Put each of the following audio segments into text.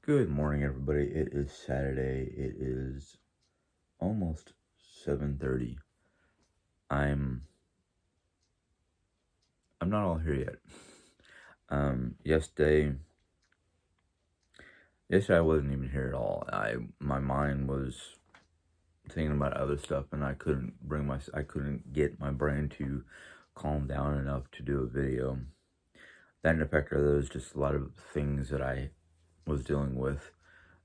Good morning, everybody. It is Saturday. It is almost 7:30. I'm not all here yet. Yesterday I wasn't even here at all. My mind was thinking about other stuff, and I couldn't get my brain to calm down enough to do a video. That and the fact that there was just a lot of things that I was dealing with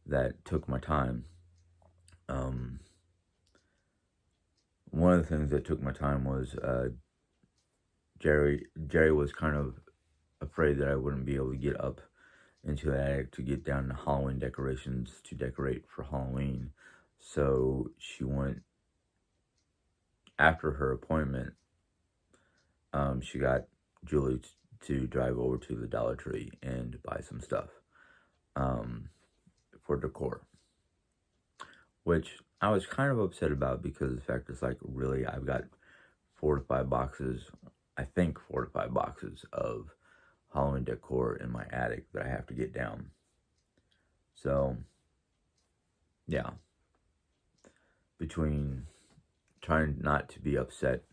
that took my time. One of the things that took my time was Jerry was kind of afraid that I wouldn't be able to get up into the attic to get down to Halloween decorations to decorate for Halloween. So she went, after her appointment, she got Julie to drive over to the Dollar Tree and buy some stuff for decor, which I was kind of upset about because the fact is, like, really, I've got 4 to 5 boxes, I think 4 to 5 boxes of Halloween decor in my attic that I have to get down. So, yeah. Between trying not to be upset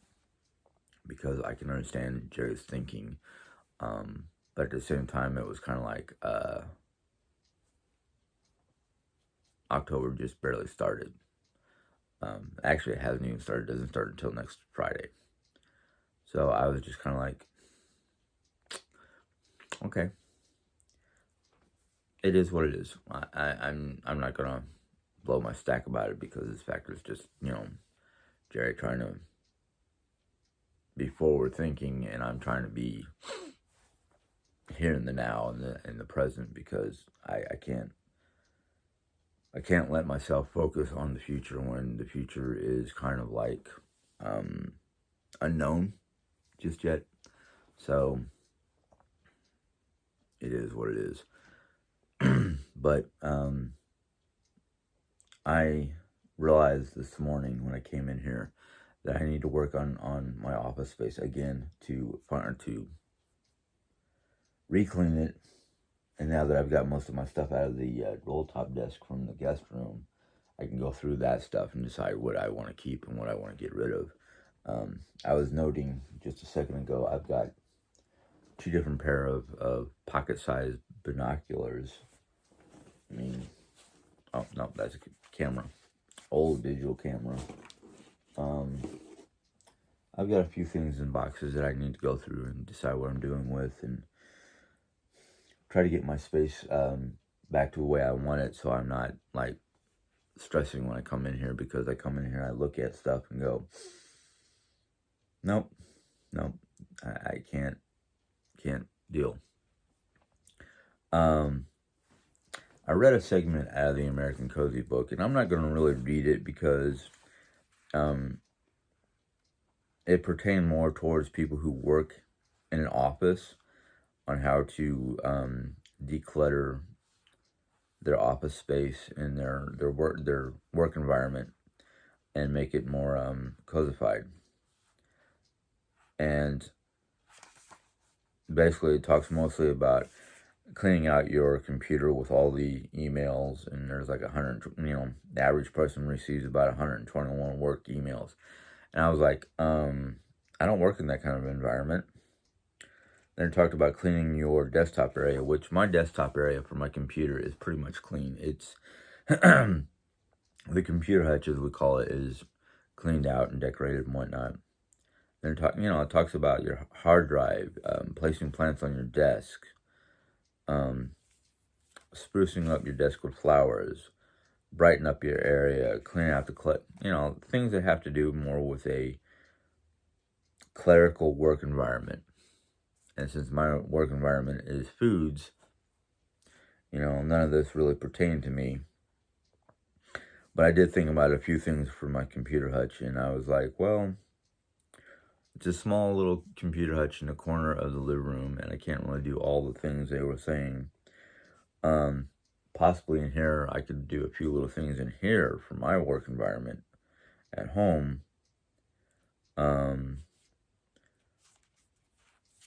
because I can understand Jerry's thinking, but at the same time, it was kind of like October just barely started. Actually, it hasn't even started. It doesn't start until next Friday. So I was just kind of like, okay, it is what it is. I'm not gonna blow my stack about it because this factor is just, Jerry trying to be forward thinking, and I'm trying to be here in the now and in the present, because I can't let myself focus on the future when the future is kind of like unknown just yet. So it is what it is. But I realized this morning when I came in here that I need to work on my office space again to re-clean it. And now that I've got most of my stuff out of the roll-top desk from the guest room, I can go through that stuff and decide what I want to keep and what I want to get rid of. I was noting just a second ago, I've got 2 different pair of pocket-sized binoculars. Oh, no, that's a camera. Old digital camera. I've got a few things in boxes that I need to go through and decide what I'm doing with, and try to get my space back to the way I want it, so I'm not, like, stressing when I come in here, because I come in here, I look at stuff and go, nope, I can't deal. I read a segment out of the American Cozy book, and I'm not going to really read it because it pertained more towards people who work in an office on how to declutter their office space and their work environment and make it more cozified. And basically, it talks mostly about cleaning out your computer with all the emails, and there's like 100, the average person receives about 121 work emails. And I was like, I don't work in that kind of environment. Then it talked about cleaning your desktop area, which my desktop area for my computer is pretty much clean. It's the computer hutch, as we call it, is cleaned out and decorated and whatnot. Then it talks about your hard drive, placing plants on your desk, sprucing up your desk with flowers, brighten up your area, clean out the things that have to do more with a clerical work environment. And since my work environment is foods, none of this really pertained to me. But I did think about a few things for my computer hutch, and I was like, well, it's a small little computer hutch in the corner of the living room, and I can't really do all the things they were saying. Possibly in here, I could do a few little things in here for my work environment at home.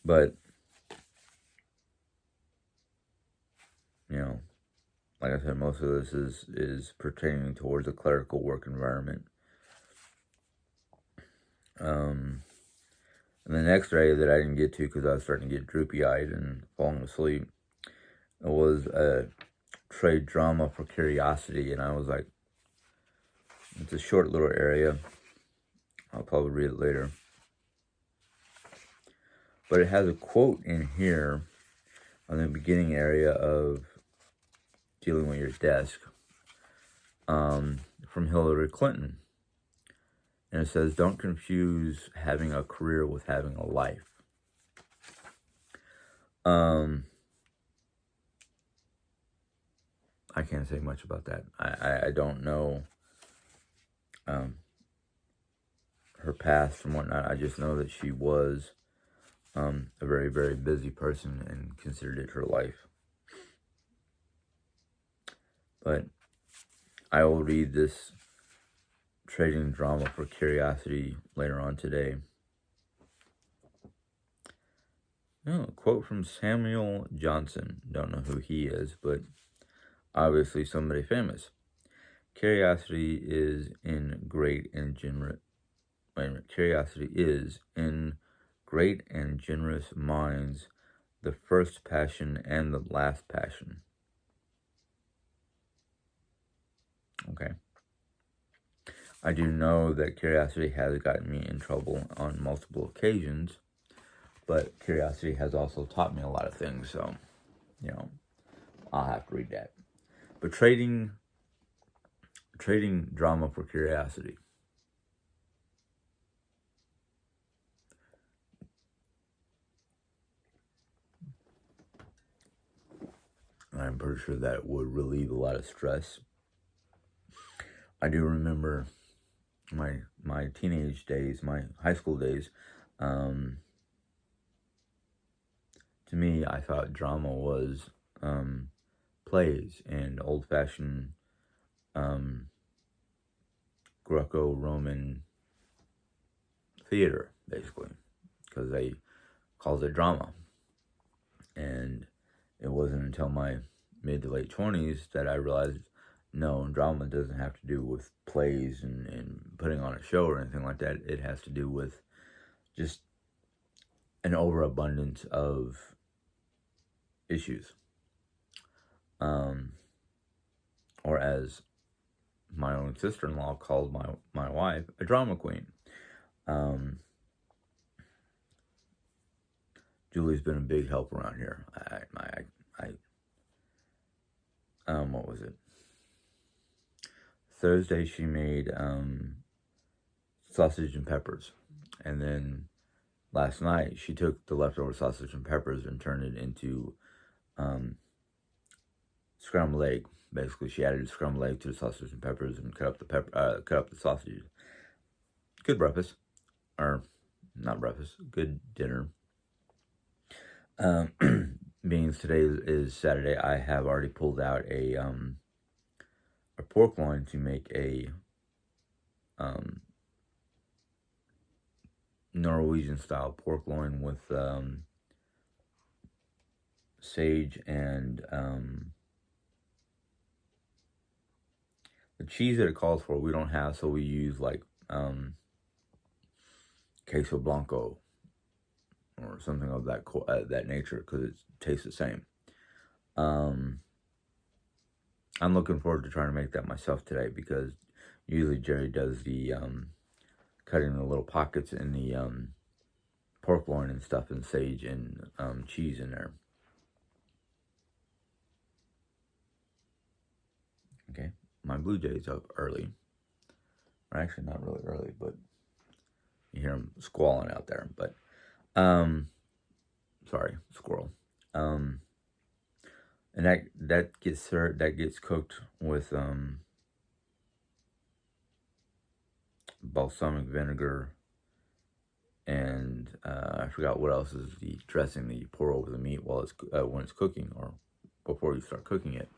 But, like I said, most of this is pertaining towards a clerical work environment. And the next area that I didn't get to because I was starting to get droopy-eyed and falling asleep, it was a trade drama for curiosity, and I was like, it's a short little area. I'll probably read it later. But it has a quote in here on the beginning area of dealing with your desk from Hillary Clinton. And it says, don't confuse having a career with having a life. I can't say much about that. I don't know her past and whatnot. I just know that she was a very, very busy person and considered it her life. But I will read this trading drama for curiosity later on today. A quote from Samuel Johnson. Don't know who he is, but obviously somebody famous. Curiosity is in great and generous. Curiosity is in great and generous minds the first passion and the last passion. Okay. I do know that curiosity has gotten me in trouble on multiple occasions, but curiosity has also taught me a lot of things, so, I'll have to read that. But trading drama for curiosity. I'm pretty sure that would relieve a lot of stress. I do remember my teenage days, my high school days. To me, I thought drama was plays and old-fashioned Greco-Roman theater, basically, because they called it drama. And it wasn't until my mid to late 20s that I realized, no, drama doesn't have to do with plays and putting on a show or anything like that. It has to do with just an overabundance of issues. Or as my own sister-in-law called my wife, a drama queen. Julie's been a big help around here. What was it? Thursday she made sausage and peppers, and then last night she took the leftover sausage and peppers and turned it into scrambled egg. Basically, she added a scrambled egg to the sausage and peppers and cut up the sausages. Good breakfast, or not breakfast. Good dinner. Being today is Saturday, I have already pulled out a pork loin to make a Norwegian style pork loin with sage and the cheese that it calls for we don't have, so we use like queso blanco or something of that nature because it tastes the same. I'm looking forward to trying to make that myself today because usually Jerry does the cutting the little pockets in the pork loin and stuff and sage and cheese in there. Okay, my Blue Jay's up early. Or actually not really early, but you hear them squalling out there. But sorry, squirrel. And that gets served. That gets cooked with balsamic vinegar, and I forgot what else is the dressing that you pour over the meat while it's when it's cooking or before you start cooking it,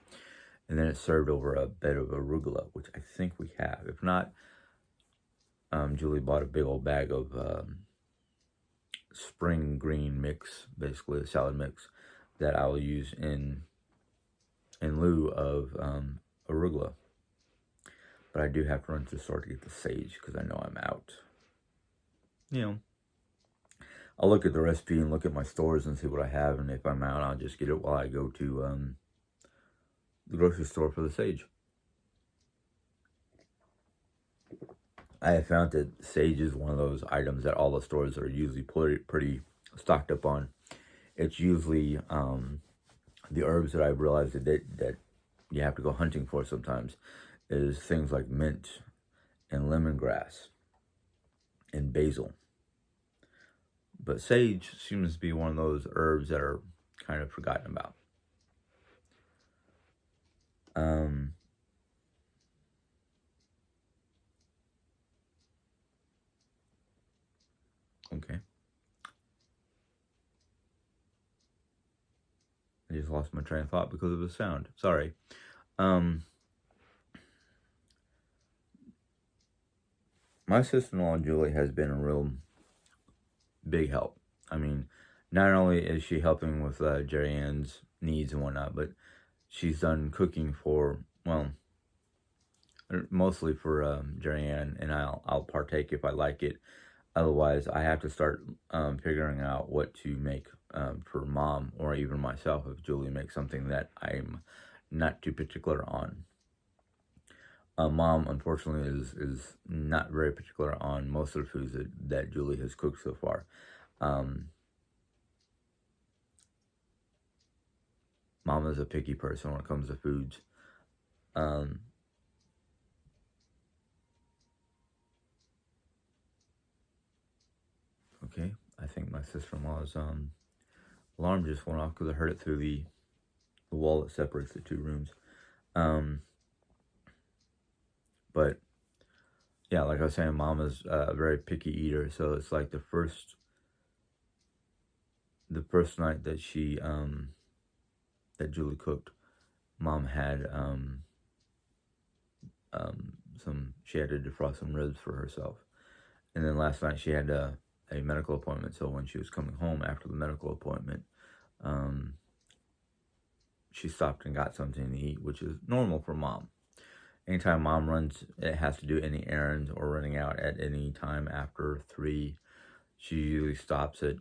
and then it's served over a bed of arugula, which I think we have. If not, Julie bought a big old bag of spring green mix, basically a salad mix that I will use in in lieu of arugula. But I do have to run to the store to get the sage because I know I'm out. You know, I'll look at the recipe and look at my stores and see what I have, and if I'm out, I'll just get it while I go to the grocery store for the sage. I have found that sage is one of those items that all the stores are usually pretty stocked up on. It's usually the herbs that I've realized that you have to go hunting for sometimes is things like mint and lemongrass and basil. But sage seems to be one of those herbs that are kind of forgotten about. Okay. I just lost my train of thought because of the sound. Sorry. My sister-in-law, Julie, has been a real big help. I mean, not only is she helping with Jerry Ann's needs and whatnot, but she's done cooking for, well, mostly for Jerry Ann, and I'll partake if I like it. Otherwise, I have to start figuring out what to make for Mom or even myself if Julie makes something that I'm not too particular on. Mom, unfortunately, is not very particular on most of the foods that Julie has cooked so far. Mom is a picky person when it comes to foods. Okay, I think my sister-in-law's alarm just went off because I heard it through the wall that separates the two rooms. But yeah, like I was saying, Mom is a very picky eater, so it's like the first night that she that Julie cooked, Mom had she had to defrost some ribs for herself, and then last night she had a medical appointment. So when she was coming home after the medical appointment, she stopped and got something to eat, which is normal for Mom. Anytime Mom has to do any errands or running out at any time after 3, she usually stops at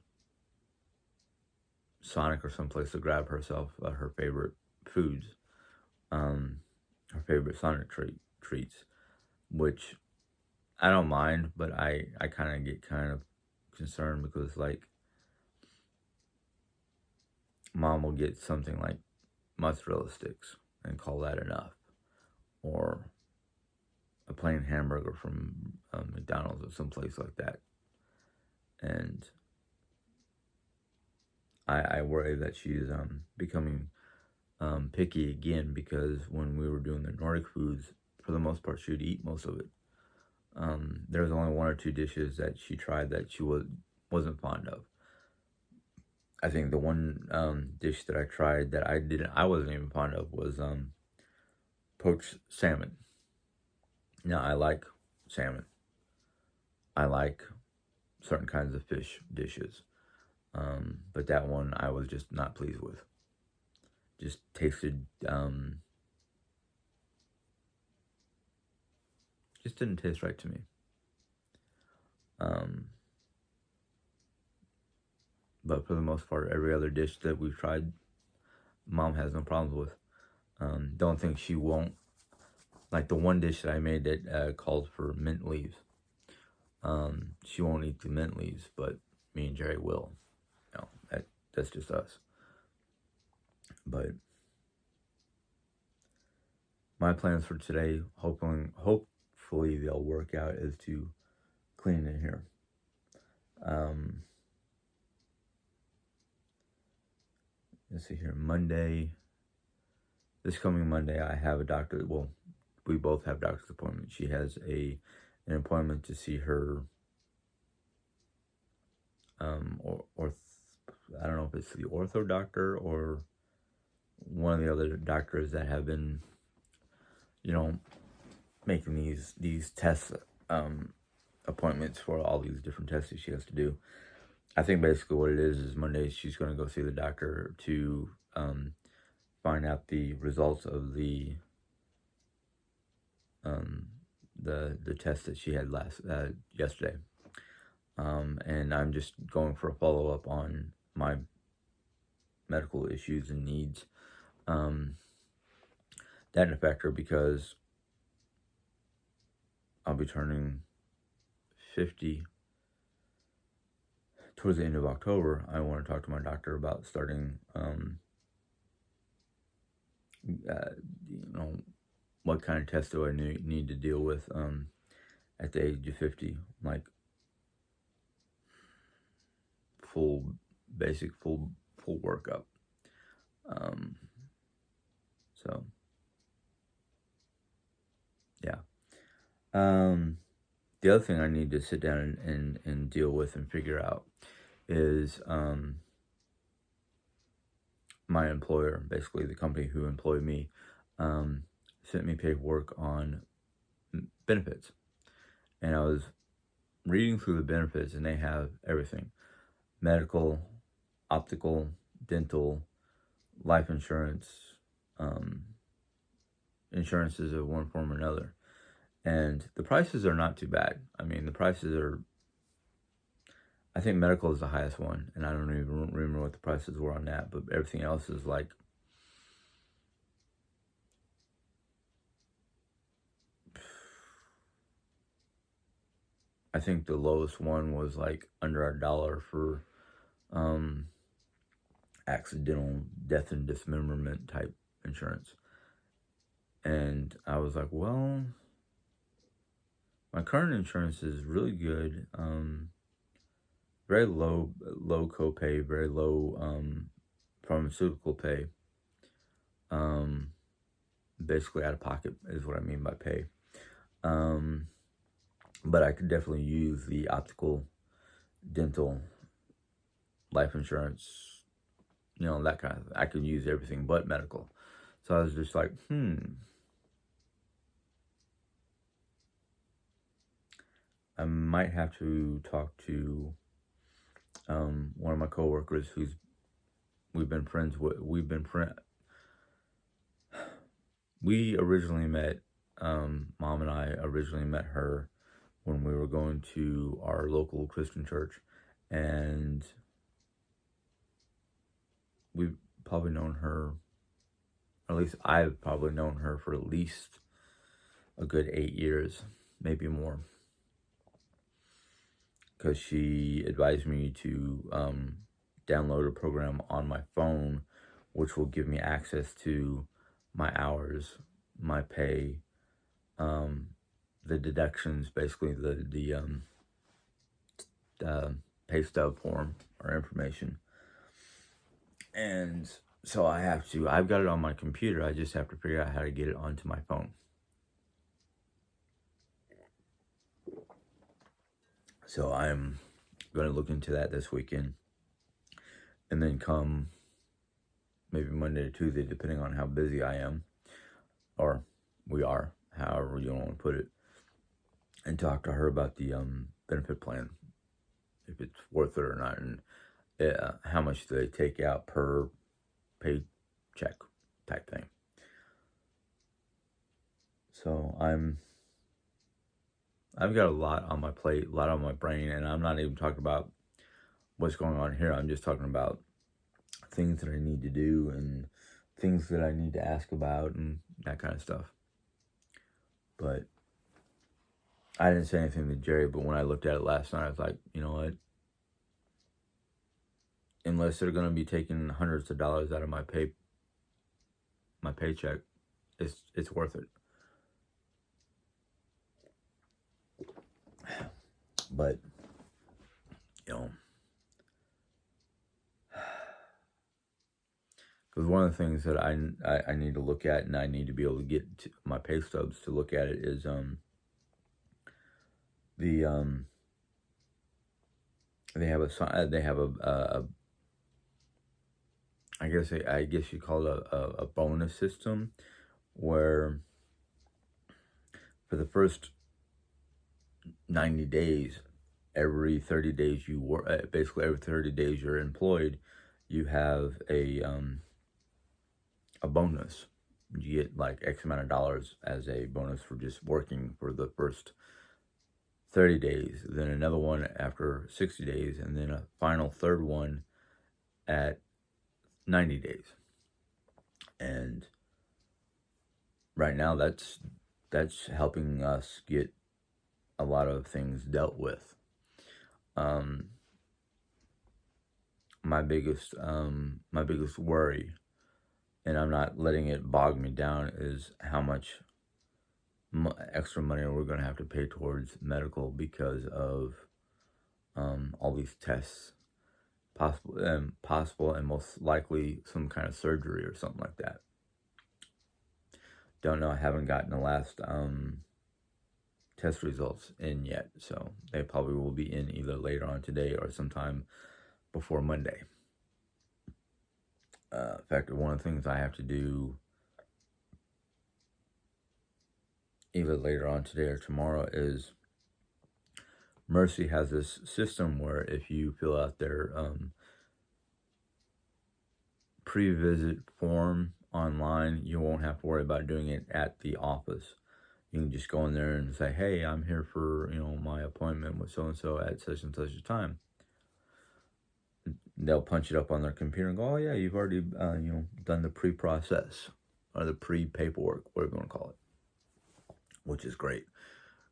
Sonic or someplace to grab herself her favorite foods, her favorite Sonic treats, which I don't mind, but I kind of get kind of concerned because, like, Mom will get something like mozzarella sticks and call that enough, or a plain hamburger from McDonald's or someplace like that, and I worry that she's becoming picky again, because when we were doing the Nordic foods, for the most part, she would eat most of it. There was only 1 or 2 dishes that she tried that she wasn't fond of. I think the one dish that I tried that I wasn't even fond of was poached salmon. Now, I like salmon. I like certain kinds of fish dishes. But that one I was just not pleased with. Just tasted, just didn't taste right to me. But for the most part, every other dish that we've tried, Mom has no problems with. Don't think she won't. Like the one dish that I made that called for mint leaves. She won't eat the mint leaves, but me and Jerry will. No, that's just us. But my plans for today, hopefully they'll work out, is to clean in here. Let's see here. This coming Monday, I have a doctor. Well, we both have doctor's appointments. She has an appointment to see her, or I don't know if it's the ortho doctor or one of the other doctors that have been, making these test appointments for all these different tests that she has to do. I think basically what it is Monday she's going to go see the doctor to find out the results of the test that she had yesterday. And I'm just going for a follow-up on my medical issues and needs. That didn't affect her because I'll be turning 50 towards the end of October. I want to talk to my doctor about starting, what kind of test do I need to deal with at the age of 50, like full workup. So yeah. The other thing I need to sit down and deal with and figure out is my employer, basically the company who employed me, sent me paperwork on benefits. And I was reading through the benefits, and they have everything: medical, optical, dental, life insurance, insurances of one form or another. And the prices are not too bad. I mean, the prices are, I think medical is the highest one, and I don't even remember what the prices were on that, but everything else is like, I think the lowest one was like under $1 for accidental death and dismemberment type insurance. And I was like, well, my current insurance is really good. Very low copay, very low pharmaceutical pay. Basically out of pocket is what I mean by pay. But I could definitely use the optical, dental, life insurance, that kind of thing. I could use everything but medical. So I was just like, I might have to talk to one of my coworkers we've been friends with. We originally met, Mom and I originally met her when we were going to our local Christian church, and we've probably known her, or at least I've probably known her for at least a good 8 years, maybe more, because she advised me to download a program on my phone which will give me access to my hours, my pay, the deductions, basically the pay stub form or information. And so I've got it on my computer. I just have to figure out how to get it onto my phone. So I'm going to look into that this weekend. And then come maybe Monday or Tuesday, depending on how busy I am, or we are, however you want to put it, and talk to her about the benefit plan, if it's worth it or not, and how much do they take out per paycheck type thing. So I've got a lot on my plate, a lot on my brain, and I'm not even talking about what's going on here. I'm just talking about things that I need to do and things that I need to ask about and that kind of stuff. But I didn't say anything to Jerry, but when I looked at it last night, I was like, you know what? Unless they're going to be taking hundreds of dollars out of my paycheck, it's worth it. But because one of the things that I need to look at, and I need to be able to get to my pay stubs to look at it, is they have a I guess you call it a bonus system, where for the first 90 days, every 30 days you work, basically every 30 days you're employed, you have a a bonus. You get like X amount of dollars as a bonus for just working for the first 30 days, then another one after 60 days, and then a final third one at 90 days. And right now that's helping us get a lot of things dealt with. My biggest worry, and I'm not letting it bog me down, is how much extra money we're going to have to pay towards medical because of all these tests, possible and most likely some kind of surgery or something like that. Don't know. I haven't gotten the last test results in yet, so they probably will be in either later on today or sometime before Monday. In fact, one of the things I have to do either later on today or tomorrow is Mercy has this system where if you fill out their pre-visit form online, you won't have to worry about doing it at the office. You can just go in there and say, hey, I'm here for, my appointment with so-and-so at such and such a time. They'll punch it up on their computer and go, oh yeah, you've already, done the pre-process or the pre-paperwork, whatever you want to call it, which is great.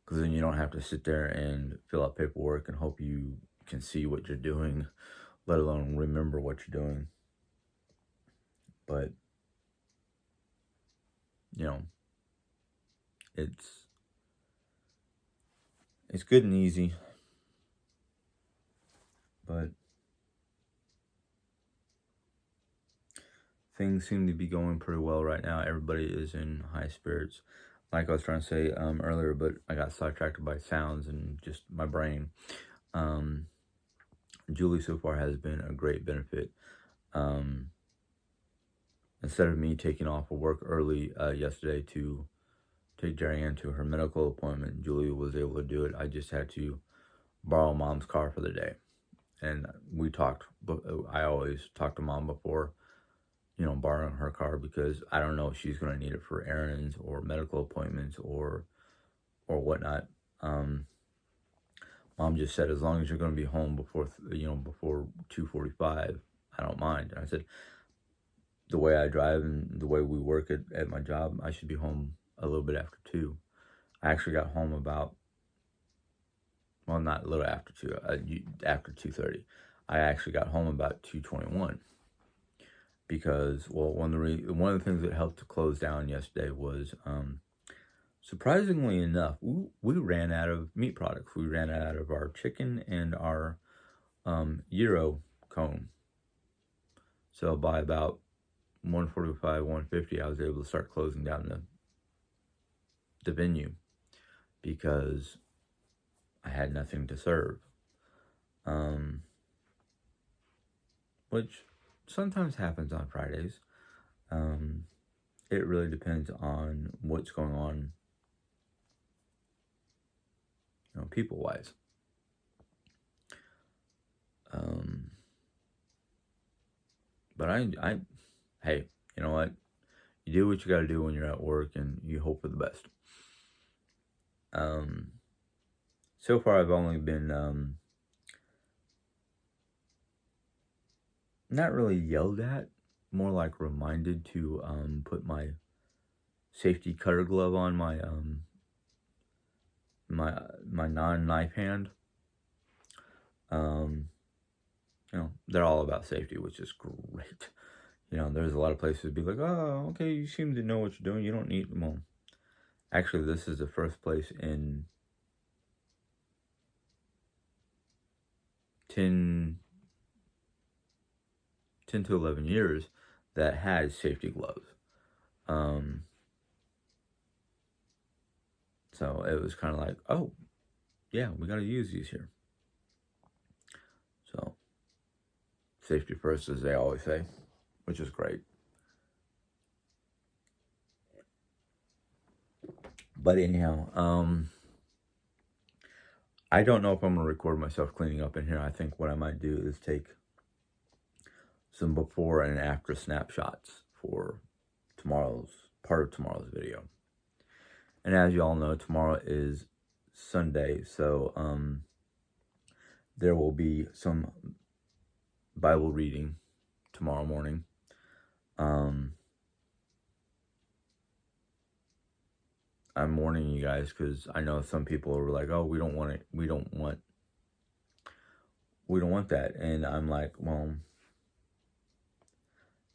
Because then you don't have to sit there and fill out paperwork and hope you can see what you're doing, let alone remember what you're doing. But, it's good and easy. But things seem to be going pretty well right now. Everybody is in high spirits. Like I was trying to say earlier, but I got sidetracked by sounds and just my brain. Julie so far has been a great benefit. Instead of me taking off of work early yesterday to take Jerry to her medical appointment, Julie was able to do it. I just had to borrow Mom's car for the day. And we talked, I always talk to Mom before, borrowing her car, because I don't know if she's going to need it for errands or medical appointments or whatnot. Mom just said, as long as you're going to be home before 2:45, I don't mind. And I said, the way I drive and the way we work at my job, I should be home a little bit after 2. I actually got home about, well, not a little after 2, after 2:30. I actually got home about 2:21. Because, well, one of the things that helped to close down yesterday was, surprisingly enough, we ran out of meat products. We ran out of our chicken and our gyro comb. So by about 1:45, 1:50, I was able to start closing down the venue because I had nothing to serve. Which sometimes happens on Fridays. It really depends on what's going on, people-wise. But hey, you know what? You do what you got to do when you're at work, and you hope for the best. So far, I've only been not really yelled at, more like reminded to put my safety cutter glove on my my non-knife hand. They're all about safety, which is great. There's a lot of places to be like, oh, okay, you seem to know what you're doing. You don't need them. Well, actually, this is the first place in 10 to 11 years that has safety gloves. So it was kind of like, oh, yeah, we got to use these here. So, safety first, as they always say, which is great. But anyhow, I don't know if I'm going to record myself cleaning up in here. I think what I might do is take some before and after snapshots for part of tomorrow's video. And as you all know, tomorrow is Sunday, so there will be some Bible reading tomorrow morning. I'm warning you guys because I know some people are like, "Oh, we don't want it. We don't want that." And I'm like, well,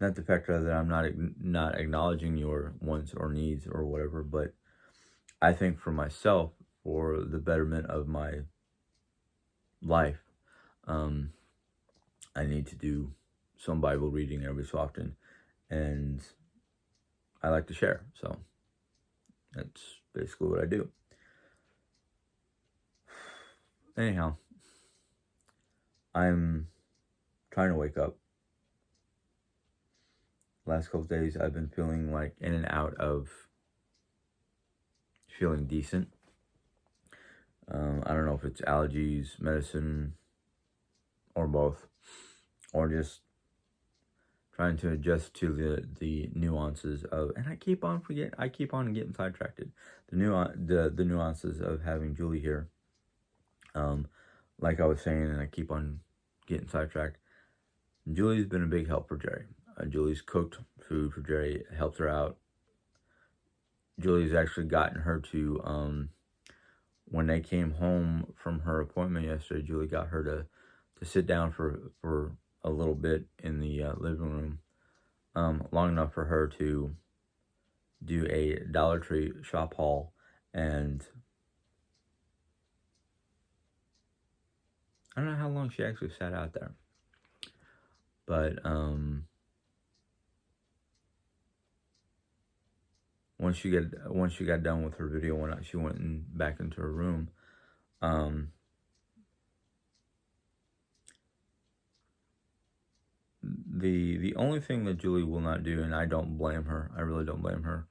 not the fact that I'm not acknowledging your wants or needs or whatever, but I think for myself, for the betterment of my life, I need to do some Bible reading every so often, and I like to share. So that's basically what I do. Anyhow, I'm trying to wake up. Last couple of days, I've been feeling like in and out of feeling decent. I don't know if it's allergies, medicine, or both, or just trying to adjust to the nuances of, and I keep on getting sidetracked. The nuances of having Julie here. Like I was saying, and I keep on getting sidetracked. Julie's been a big help for Jerry. Julie's cooked food for Jerry, helped her out. Julie's actually gotten her to, when they came home from her appointment yesterday, Julie got her to sit down for a little bit in the living room, long enough for her to do a Dollar Tree shop haul, and I don't know how long she actually sat out there, but once she got done with her video, she went back into her room. The only thing that Julie will not do, and I don't blame her, I really don't blame her,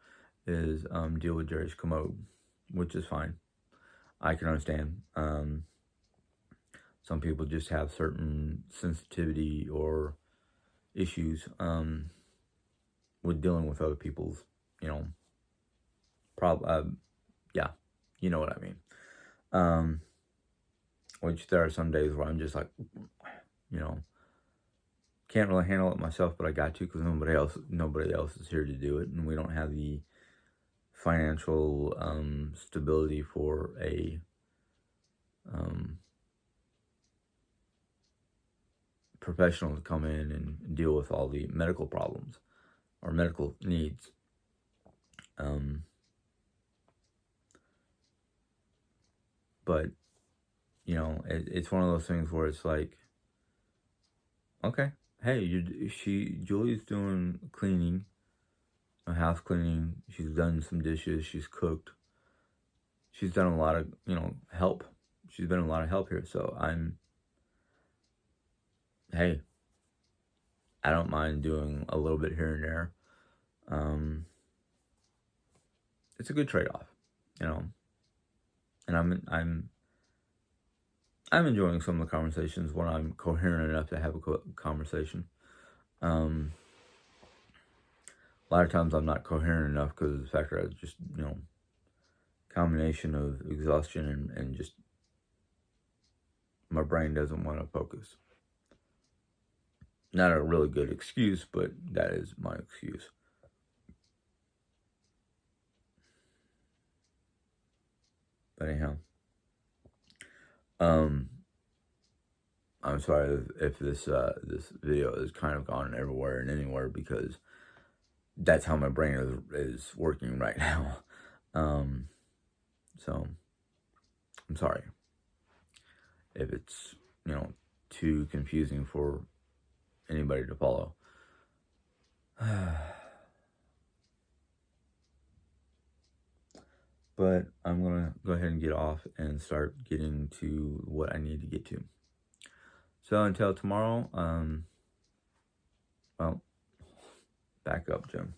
is deal with Jerry's commode, which is fine. I can understand. Some people just have certain sensitivity or issues with dealing with other people's, yeah, you know what I mean. Which there are some days where I'm just like, can't really handle it myself, but I got to because nobody else is here to do it, and we don't have the financial stability for a professional to come in and deal with all the medical problems or medical needs. But it's one of those things where it's like, okay, hey, Julie's doing cleaning, house cleaning. She's done some dishes. She's cooked. She's done a lot of help. She's been a lot of help here. So hey, I don't mind doing a little bit here and there. It's a good trade-off, and I'm enjoying some of the conversations when I'm coherent enough to have a conversation. A lot of times I'm not coherent enough because of the fact that I just, combination of exhaustion and just my brain doesn't want to focus. Not a really good excuse, but that is my excuse. But anyhow, I'm sorry if this video is kind of gone everywhere and anywhere because that's how my brain is working right now. So I'm sorry if it's too confusing for anybody to follow. But I'm gonna go ahead and get off and start getting to what I need to get to. So until tomorrow, well, back up, Jim.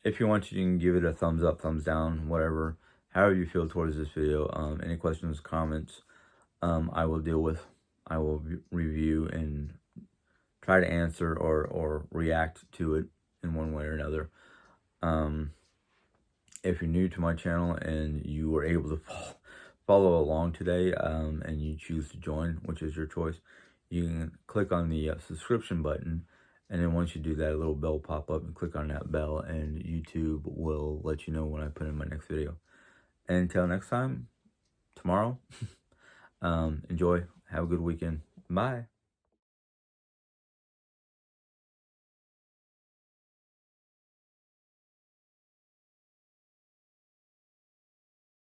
If you want, you can give it a thumbs up, thumbs down, whatever, however you feel towards this video. Any questions, comments, I will deal with. I will review and try to answer or react to it in one way or another. If you're new to my channel and you were able to follow along today, and you choose to join, which is your choice, you can click on the subscription button, and then once you do that, a little bell pop up, and click on that bell, and YouTube will let you know when I put in my next video. And until next time, tomorrow, enjoy. Have a good weekend. Bye.